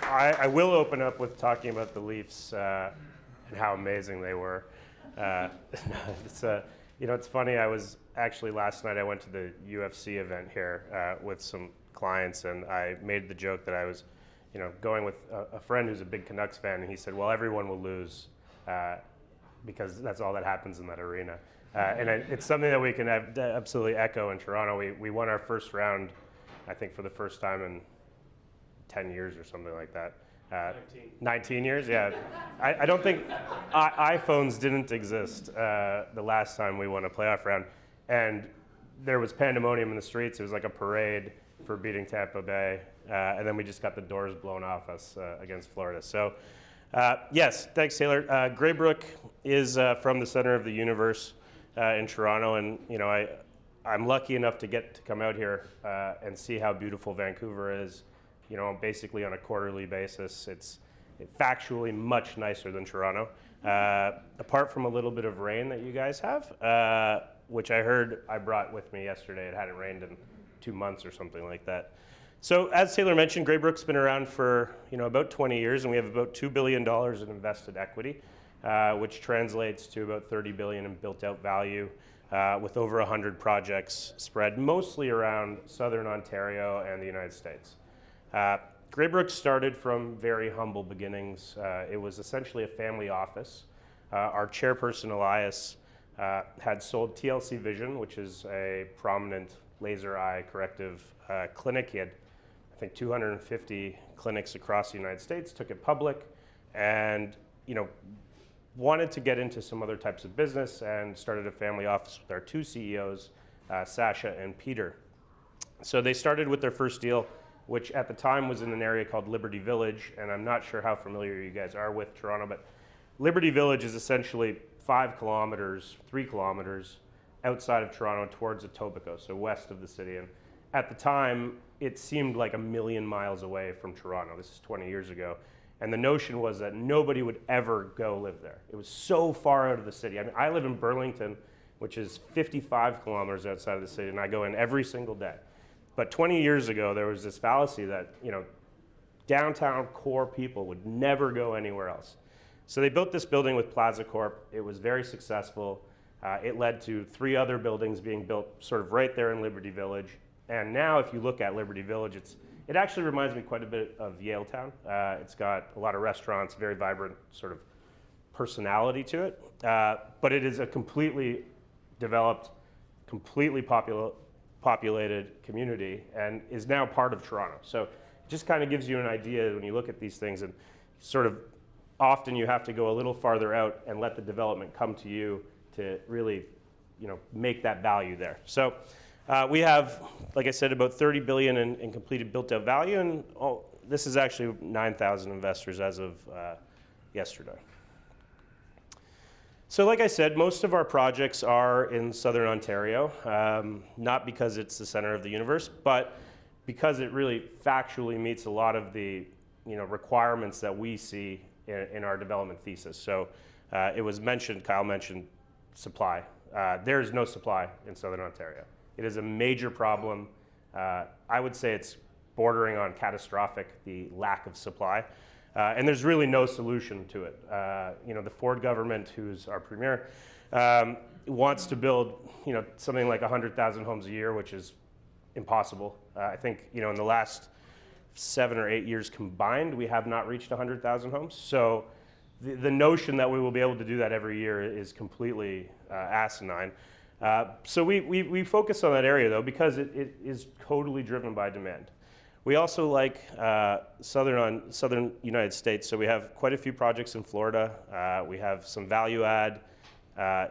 I will open up with talking about the Leafs and how amazing they were. It's it's funny. I was actually last night. I went to the UFC event here with some clients, and I made the joke that I was, going with a friend who's a big Canucks fan, and he said, "Well, everyone will lose because that's all that happens in that arena." And it's something that we can absolutely echo in Toronto. We won our first round, I think, for the first time in 10 years or something like that. 19 years, yeah. I don't think iPhones didn't exist the last time we won a playoff round. And there was pandemonium in the streets. It was like a parade for beating Tampa Bay. And then we just got the doors blown off us against Florida. So yes, thanks, Taylor. Graybrook is from the center of the universe in Toronto. And I'm lucky enough to get to come out here and see how beautiful Vancouver is. Basically on a quarterly basis. It's factually much nicer than Toronto. Apart from a little bit of rain that you guys have, which I heard I brought with me yesterday. It hadn't rained in 2 months or something like that. So as Taylor mentioned, Graybrook's been around for about 20 years, and we have about $2 billion in invested equity, which translates to about $30 billion in built-out value, with over 100 projects spread mostly around Southern Ontario and the United States. Graybrook started from very humble beginnings. It was essentially a family office. Our chairperson, Elias, had sold TLC Vision, which is a prominent laser eye corrective clinic. He had, I think, 250 clinics across the United States, took it public, and wanted to get into some other types of business and started a family office with our two CEOs, Sasha and Peter. So they started with their first deal, which at the time was in an area called Liberty Village, and I'm not sure how familiar you guys are with Toronto, but Liberty Village is essentially 3 kilometers outside of Toronto towards Etobicoke, so west of the city. And at the time, it seemed like a million miles away from Toronto. This is 20 years ago. And the notion was that nobody would ever go live there. It was so far out of the city. I mean, I live in Burlington, which is 55 kilometers outside of the city, and I go in every single day. But 20 years ago, there was this fallacy that downtown core people would never go anywhere else. So they built this building with Plaza Corp. It was very successful. It led to 3 other buildings being built sort of right there in Liberty Village. And now if you look at Liberty Village, it actually reminds me quite a bit of Yaletown. It's got a lot of restaurants, very vibrant sort of personality to it. But it is a completely developed, completely populated community and is now part of Toronto. So it just kind of gives you an idea when you look at these things, and sort of often you have to go a little farther out and let the development come to you to really make that value there. So we have, like I said, about $30 billion in completed built-out value, and this is actually 9,000 investors as of yesterday. So like I said, most of our projects are in Southern Ontario, not because it's the center of the universe, but because it really factually meets a lot of the requirements that we see in our development thesis. So it was mentioned, Kyle mentioned supply. There is no supply in Southern Ontario. It is a major problem. I would say it's bordering on catastrophic, the lack of supply. And there's really no solution to it. The Ford government, who's our premier, wants to build something like 100,000 homes a year, which is impossible. I think in the last 7 or 8 years combined, we have not reached 100,000 homes. So the notion that we will be able to do that every year is completely asinine. So we focus on that area though because it is totally driven by demand. We also like southern United States, so we have quite a few projects in Florida. We have some value add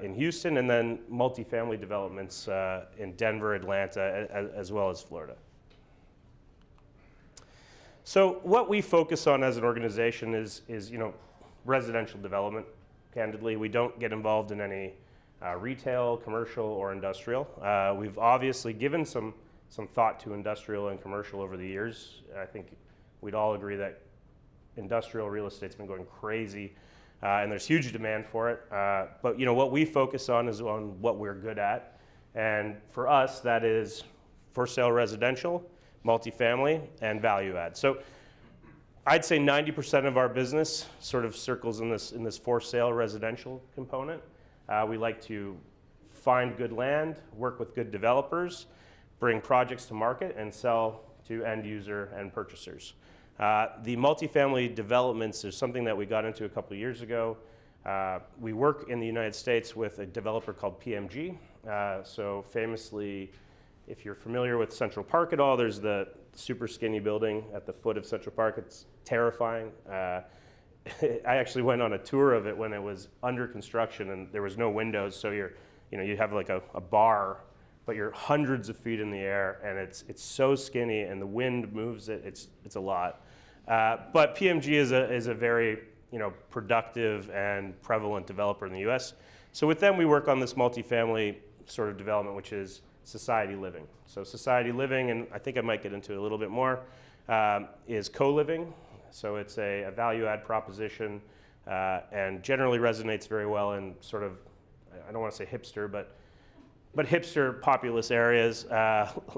in Houston, and then multifamily developments in Denver, Atlanta, as well as Florida. So what we focus on as an organization is residential development. Candidly, we don't get involved in any retail, commercial, or industrial. We've obviously given some thought to industrial and commercial over the years. I think we'd all agree that industrial real estate's been going crazy, and there's huge demand for it. But what we focus on is on what we're good at, and for us, that is for sale residential, multifamily, and value add. So I'd say 90% of our business sort of circles in this for sale residential component. We like to find good land, work with good developers, bring projects to market, and sell to end user and purchasers. The multifamily developments is something that we got into a couple of years ago. We work in the United States with a developer called PMG. So famously, if you're familiar with Central Park at all, there's the super skinny building at the foot of Central Park. It's terrifying. I actually went on a tour of it when it was under construction and there was no windows. So you have like a bar, but you're hundreds of feet in the air and it's so skinny and the wind moves it. It's a lot. But PMG is a very productive and prevalent developer in the U.S. So with them, we work on this multifamily sort of development, which is society living. So society living, and I think I might get into it a little bit more, is co-living. So it's a value add proposition and generally resonates very well in sort of, I don't want to say hipster, but hipster populous areas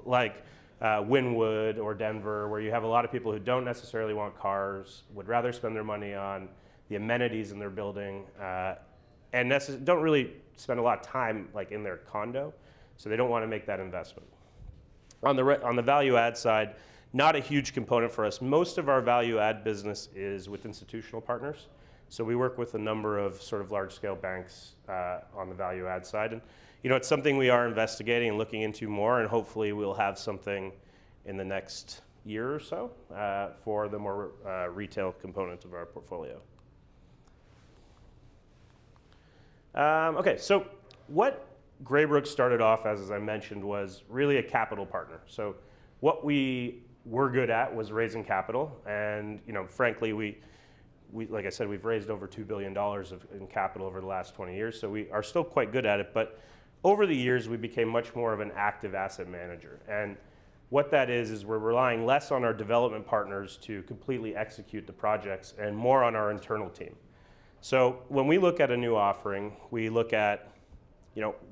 like Wynwood or Denver, where you have a lot of people who don't necessarily want cars, would rather spend their money on the amenities in their building, and don't really spend a lot of time like in their condo, so they don't want to make that investment. On the value add side, not a huge component for us. Most of our value add business is with institutional partners. So we work with a number of sort of large scale banks on the value add side. And it's something we are investigating and looking into more, and hopefully we'll have something in the next year or so for the more retail component of our portfolio. Okay, so what Greybrook started off as I mentioned, was really a capital partner. So what we were good at was raising capital, and frankly, we like I said, we've raised over $2 billion in capital over the last 20 years, so we are still quite good at it. But over the years, we became much more of an active asset manager, and what that is we're relying less on our development partners to completely execute the projects and more on our internal team. So when we look at a new offering, we look at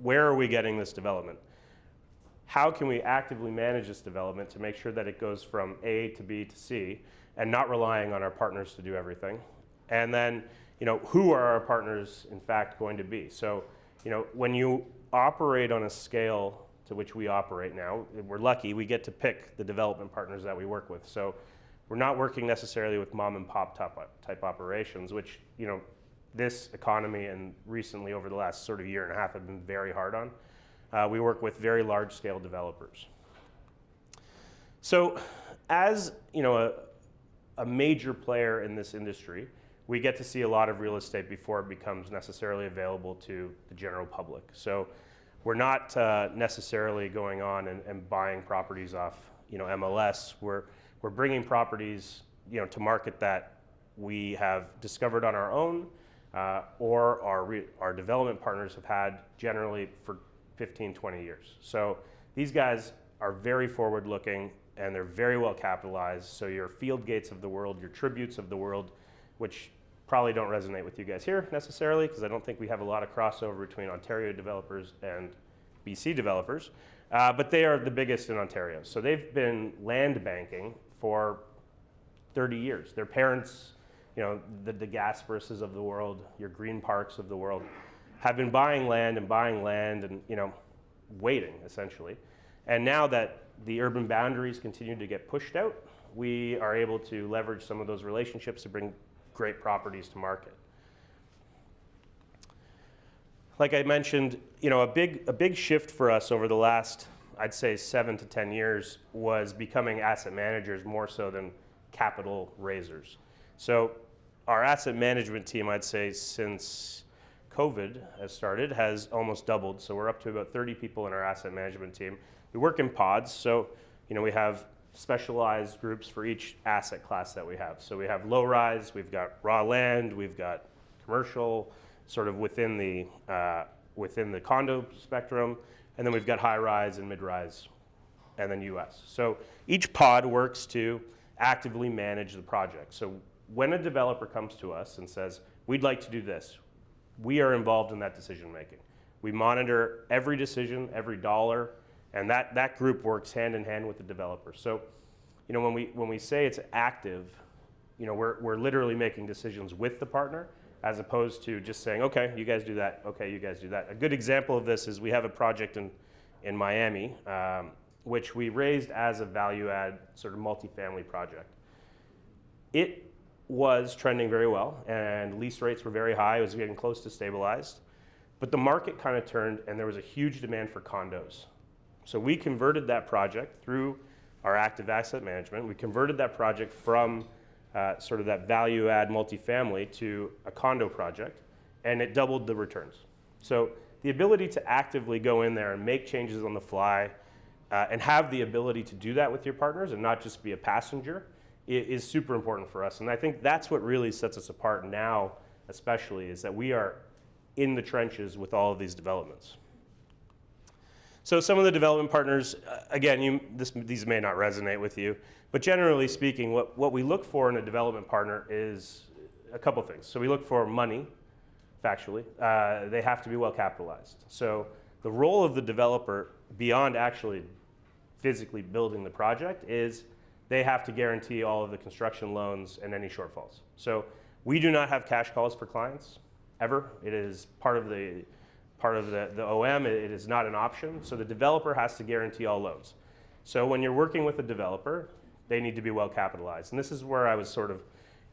where are we getting this development? How can we actively manage this development to make sure that it goes from A to B to C and not relying on our partners to do everything? And then, who are our partners in fact going to be? So, when you operate on a scale to which we operate now, we're lucky, we get to pick the development partners that we work with. So we're not working necessarily with mom and pop type operations, which, this economy and recently over the last sort of year and a half have been very hard on. We work with very large scale developers. So as a major player in this industry, we get to see a lot of real estate before it becomes necessarily available to the general public. So we're not necessarily going on and buying properties off MLS. We're bringing properties to market that we have discovered on our own, or our development partners have had generally for 15, 20 years. So these guys are very forward looking and they're very well capitalized. So your Fieldgates of the world, your Tributes of the world, which probably don't resonate with you guys here necessarily, because I don't think we have a lot of crossover between Ontario developers and BC developers, but they are the biggest in Ontario. So they've been land banking for 30 years. Their parents, the Gasparises of the world, your Green Parks of the world, have been buying land and waiting essentially. And now that the urban boundaries continue to get pushed out, we are able to leverage some of those relationships to bring great properties to market. Like I mentioned, a big shift for us over the last, I'd say 7 to 10 years was becoming asset managers more so than capital raisers. So our asset management team, I'd say since COVID has started, has almost doubled. So we're up to about 30 people in our asset management team. We work in pods, so we have specialized groups for each asset class that we have. So we have low rise, we've got raw land, we've got commercial, sort of within the condo spectrum, and then we've got high rise and mid rise, and then US. So each pod works to actively manage the project. So when a developer comes to us and says, we'd like to do this, we are involved in that decision making. We monitor every decision, every dollar, and that group works hand in hand with the developer. So, when we say it's active, we're literally making decisions with the partner as opposed to just saying, okay, you guys do that, okay, you guys do that. A good example of this is we have a project in Miami, which we raised as a value add sort of multifamily project. It was trending very well and lease rates were very high. It was getting close to stabilized. But the market kind of turned and there was a huge demand for condos. So we converted that project through our active asset management. We converted that project from sort of that value add multifamily to a condo project, and it doubled the returns. So the ability to actively go in there and make changes on the fly and have the ability to do that with your partners and not just be a passenger is super important for us. And I think that's what really sets us apart now, especially, is that we are in the trenches with all of these developments. So some of the development partners, again, these may not resonate with you, but generally speaking, what we look for in a development partner is a couple things. So we look for money, factually. They have to be well capitalized. So the role of the developer, beyond actually physically building the project, is they have to guarantee all of the construction loans and any shortfalls. So we do not have cash calls for clients, ever. It is part of the OM, it is not an option. So the developer has to guarantee all loans. So when you're working with a developer, they need to be well capitalized. And this is where I was sort of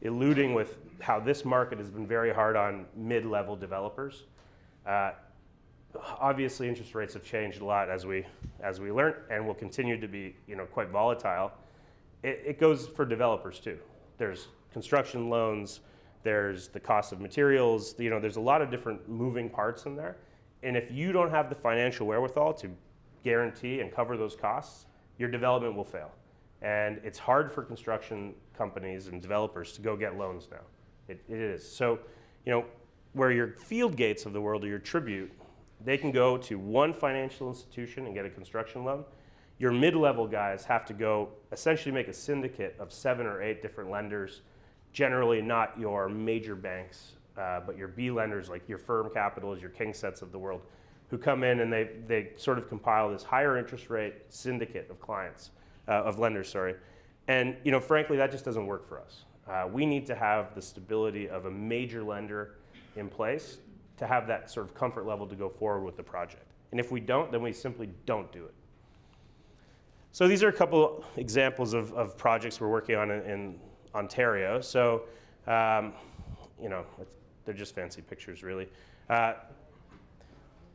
alluding with how this market has been very hard on mid-level developers. Obviously, interest rates have changed a lot as we learned, and will continue to be quite volatile. It goes for developers too. There's construction loans, there's the cost of materials, there's a lot of different moving parts in there. And if you don't have the financial wherewithal to guarantee and cover those costs, your development will fail. And it's hard for construction companies and developers to go get loans now. It is. So, where your Field Gates of the world or your Tribute, they can go to one financial institution and get a construction loan. Your mid-level guys have to go essentially make a syndicate of 7 or 8 different lenders, generally not your major banks, but your B lenders like your Firm Capitals, your KingSets of the world, who come in and they sort of compile this higher interest rate syndicate of clients, of lenders, sorry. And frankly, that just doesn't work for us. We need to have the stability of a major lender in place to have that sort of comfort level to go forward with the project. And if we don't, then we simply don't do it. So these are a couple examples of projects we're working on in Ontario. So, they're just fancy pictures, really.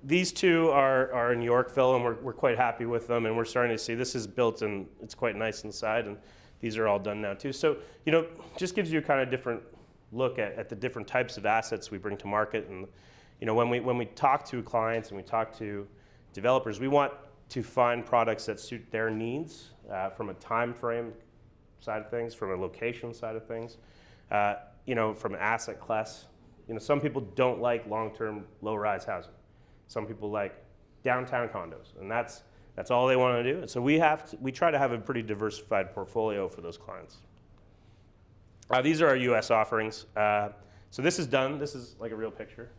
These two are in Yorkville, and we're quite happy with them, and we're starting to see this is built, and it's quite nice inside, and these are all done now, too. So, just gives you a kind of different look at the different types of assets we bring to market. And, when we talk to clients and we talk to developers, we want to find products that suit their needs from a time frame side of things, from a location side of things, from an asset class. Some people don't like long-term low-rise housing. Some people like downtown condos, and that's all they want to do. And so we try to have a pretty diversified portfolio for those clients. These are our U.S. offerings. So this is done. This is like a real picture.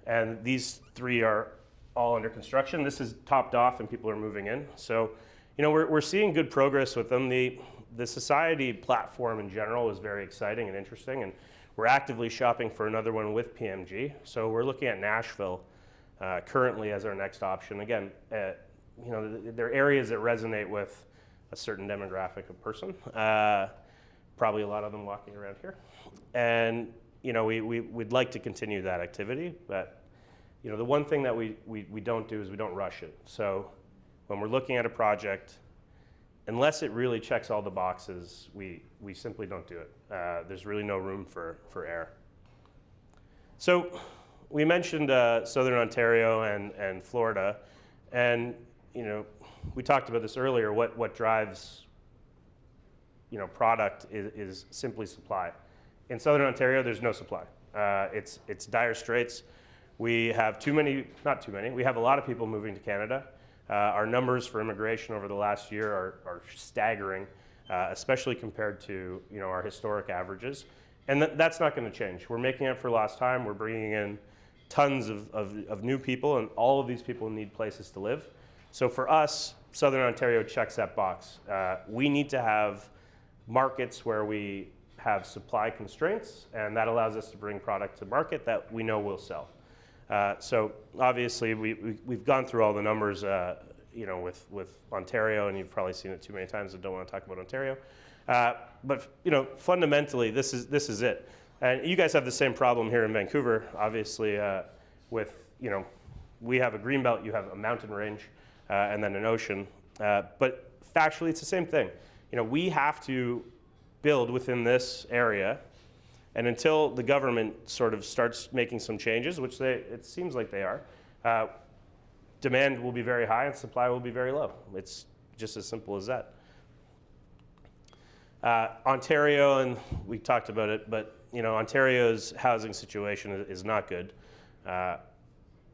And these 3 are all under construction. This is topped off and people are moving in. So, we're seeing good progress with them. The Society platform in general is very exciting and interesting, and we're actively shopping for another one with PMG. So we're looking at Nashville currently as our next option. Again, there are areas that resonate with a certain demographic of person. Probably a lot of them walking around here. And, we'd like to continue that activity, but the one thing that we don't do is we don't rush it. So when we're looking at a project, unless it really checks all the boxes, we simply don't do it. There's really no room for error. So we mentioned Southern Ontario and Florida, and we talked about this earlier. What drives product is simply supply. In Southern Ontario, there's no supply. It's dire straits. We have not too many. We have a lot of people moving to Canada. Our numbers for immigration over the last year are staggering, especially compared to our historic averages. And that's not going to change. We're making up for lost time. We're bringing in tons of new people, and all of these people need places to live. So for us, Southern Ontario checks that box. We need to have markets where we have supply constraints, and that allows us to bring product to market that we know will sell. So obviously, we've gone through all the numbers, with Ontario, and you've probably seen it too many times. I don't want to talk about Ontario, but fundamentally, this is it. And you guys have the same problem here in Vancouver, obviously, with we have a green belt, you have a mountain range, and then an ocean. But factually, it's the same thing. We have to build within this area, and until the government sort of starts making some changes, which it seems like they are, demand will be very high and supply will be very low. It's just as simple as that. Ontario, and we talked about it, but Ontario's housing situation is not good,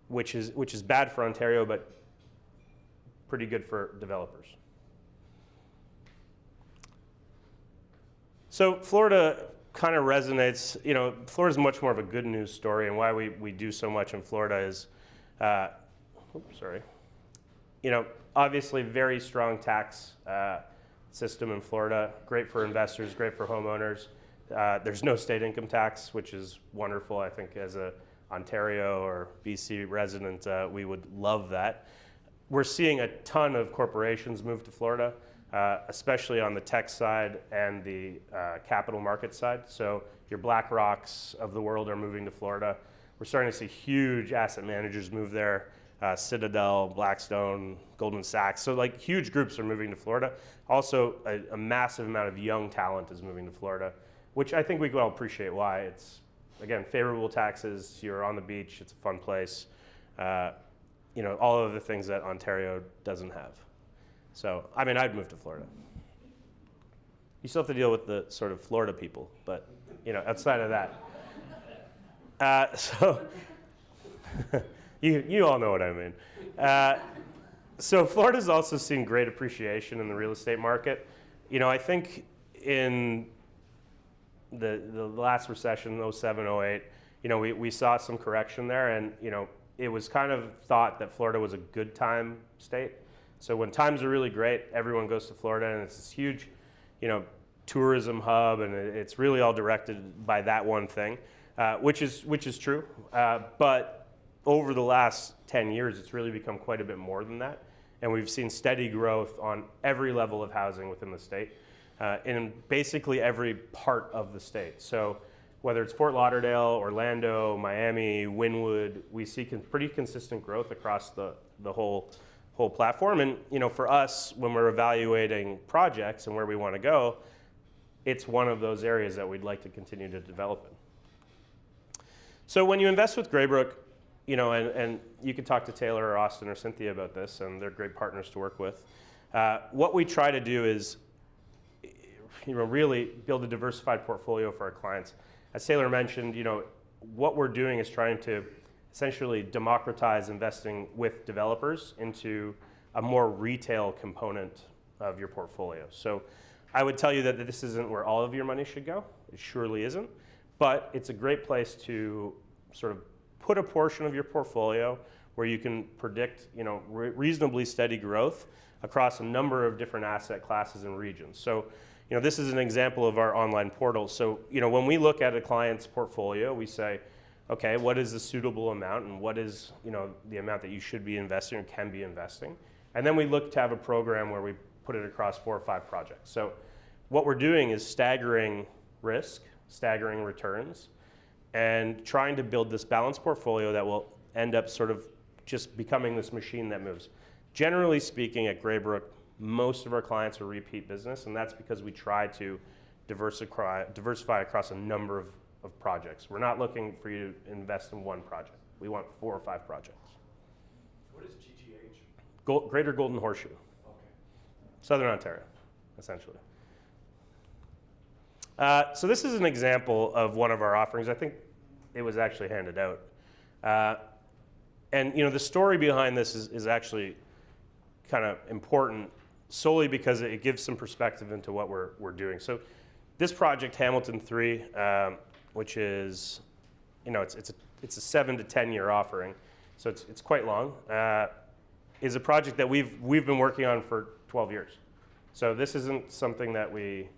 which is bad for Ontario, but pretty good for developers. So Florida kind of resonates. Florida's much more of a good news story, and why we do so much in Florida is, obviously very strong tax system in Florida. Great for investors, great for homeowners. There's no state income tax, which is wonderful. I think as a Ontario or BC resident, we would love that. We're seeing a ton of corporations move to Florida, especially on the tech side and the capital market side. So your BlackRocks of the world are moving to Florida. We're starting to see huge asset managers move there. Citadel, Blackstone, Goldman Sachs. So huge groups are moving to Florida. Also, a massive amount of young talent is moving to Florida, which I think we can all appreciate why. It's, again, favorable taxes, you're on the beach, it's a fun place. All of the things that Ontario doesn't have. So, I'd move to Florida. You still have to deal with the sort of Florida people, but, outside of that. You all know what I mean. So Florida's also seen great appreciation in the real estate market. I think in the last recession, 07, 08, we saw some correction there, and it was kind of thought that Florida was a good time state. So when times are really great, everyone goes to Florida, and it's this huge, tourism hub, and it's really all directed by that one thing, which is true. But over the last 10 years, it's really become quite a bit more than that. And we've seen steady growth on every level of housing within the state, in basically every part of the state. So whether it's Fort Lauderdale, Orlando, Miami, Wynwood, we see pretty consistent growth across the whole platform. And for us, when we're evaluating projects and where we want to go, it's one of those areas that we'd like to continue to develop in. So when you invest with Greybrook, and you can talk to Taylor or Austin or Cynthia about this, and they're great partners to work with. What we try to do is, really build a diversified portfolio for our clients. As Taylor mentioned, what we're doing is trying to essentially democratize investing with developers into a more retail component of your portfolio. So I would tell you that this isn't where all of your money should go. It surely isn't. But it's a great place to sort of put a portion of your portfolio where you can predict, reasonably steady growth across a number of different asset classes and regions. So, this is an example of our online portal. So, when we look at a client's portfolio, we say, okay, what is the suitable amount, and what is, the amount that you should be investing or can be investing? And then we look to have a program where we put it across 4 or 5 projects. So what we're doing is staggering risk, staggering returns, and trying to build this balanced portfolio that will end up sort of just becoming this machine that moves. Generally speaking, at Greybrook, most of our clients are repeat business, and that's because we try to diversify across a number of projects. We're not looking for you to invest in one project. We want 4 or 5 projects. What is GGH? Greater Golden Horseshoe. Okay. Southern Ontario, essentially. So this is an example of one of our offerings. I think it was actually handed out. And the story behind this is actually kind of important solely because it gives some perspective into what we're doing. So this project, Hamilton 3, which is, it's a 7 to 10 year offering, so it's quite long, is a project that we've been working on for 12 years. So this isn't something that we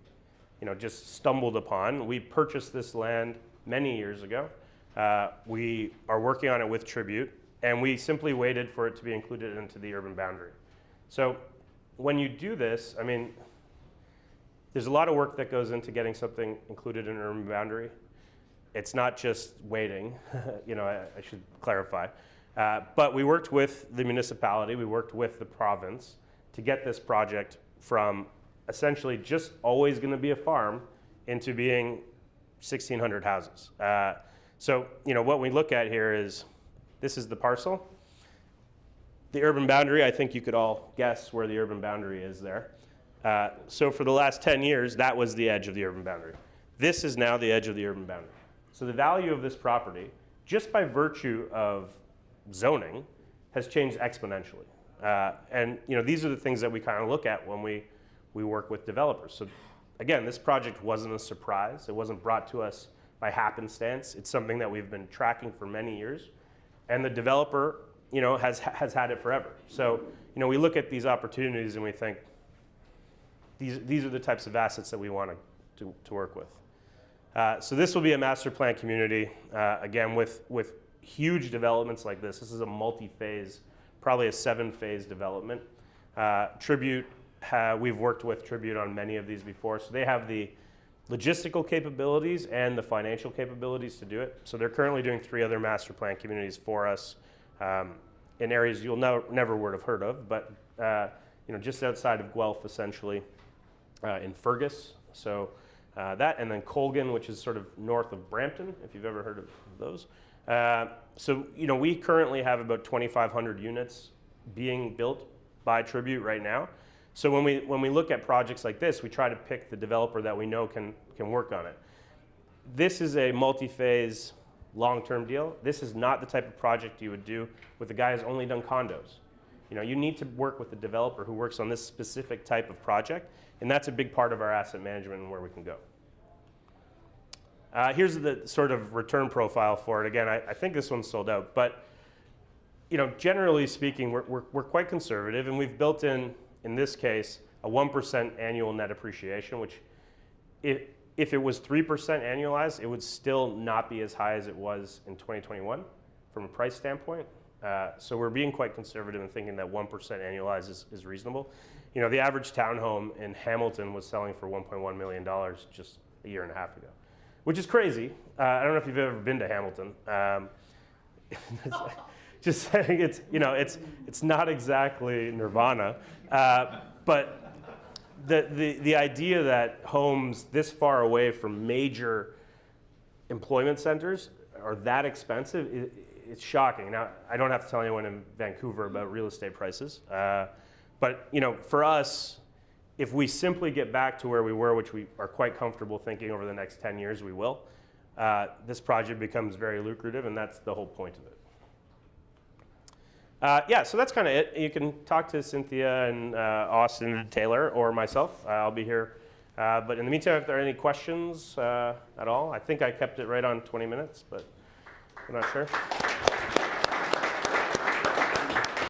just stumbled upon. We purchased this land many years ago. We are working on it with Tribute, and we simply waited for it to be included into the urban boundary. So when you do this, I mean, there's a lot of work that goes into getting something included in an urban boundary. It's not just waiting, I should clarify. But we worked with the municipality, we worked with the province to get this project from essentially just always going to be a farm into being 1,600 houses. So, what we look at here is, this is the parcel. The urban boundary, I think you could all guess where the urban boundary is there. So for the last 10 years, that was the edge of the urban boundary. This is now the edge of the urban boundary. So the value of this property, just by virtue of zoning, has changed exponentially. And these are the things that we kind of look at when we work with developers. So again, this project wasn't a surprise. It wasn't brought to us by happenstance. It's something that we've been tracking for many years. And the developer, has had it forever. So, we look at these opportunities and we think, these are the types of assets that we want to work with. So this will be a master plan community, again, with huge developments like this. This is a multi-phase, probably a 7-phase development. Tribute, we've worked with Tribute on many of these before, so they have the logistical capabilities and the financial capabilities to do it. So they're currently doing 3 other master plan communities for us in areas you'll never would have heard of, but just outside of Guelph, essentially, in Fergus. So that, and then Colgan, which is sort of north of Brampton, if you've ever heard of those. So we currently have about 2,500 units being built by Tribute right now. So when we look at projects like this, we try to pick the developer that we know can work on it. This is a multi-phase, long-term deal. This is not the type of project you would do with a guy who's only done condos. You need to work with a developer who works on this specific type of project, and that's a big part of our asset management and where we can go. Here's the sort of return profile for it. Again, I think this one's sold out, but generally speaking, we're quite conservative, and we've built in this case, a 1% annual net appreciation, which if it was 3% annualized, it would still not be as high as it was in 2021 from a price standpoint. So we're being quite conservative in thinking that 1% annualized is reasonable. The average townhome in Hamilton was selling for $1.1 million just a year and a half ago, which is crazy. I don't know if you've ever been to Hamilton. Just saying, it's not exactly nirvana, but the idea that homes this far away from major employment centers are that expensive, it's shocking. Now, I don't have to tell anyone in Vancouver about real estate prices, but for us, if we simply get back to where we were, which we are quite comfortable thinking over the next 10 years we will, this project becomes very lucrative, and that's the whole point of it. So that's kind of it. You can talk to Cynthia and Austin and Taylor or myself. I'll be here. But in the meantime, if there are any questions at all, I think I kept it right on 20 minutes, but I'm not sure.